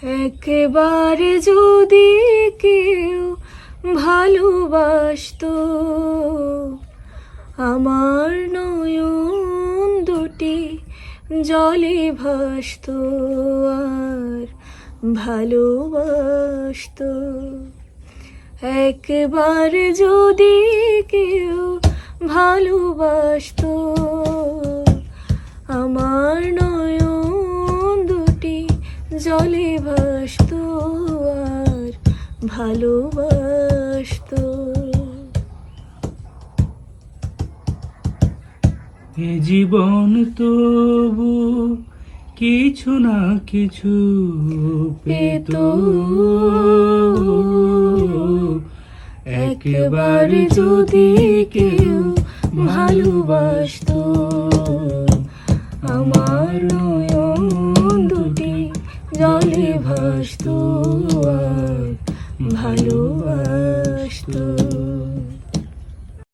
একেবারে যদি কেউ ভালোবাসতো, আমার নয়ন দুটি জলে ভাসতো আর ভালোবাসতো। একবারে যদি কেউ ভালোবাসতো, আমার নয়ন দুটি জলে ভাসতো আর ভালোবাসতো। এ জীবন তবু কিছু না কিছু পেত, একবারে যদি কেউ ভালোবাসতো, আমার নয়ন দুটি জলে ভাসতো আর ভালোবাসতো।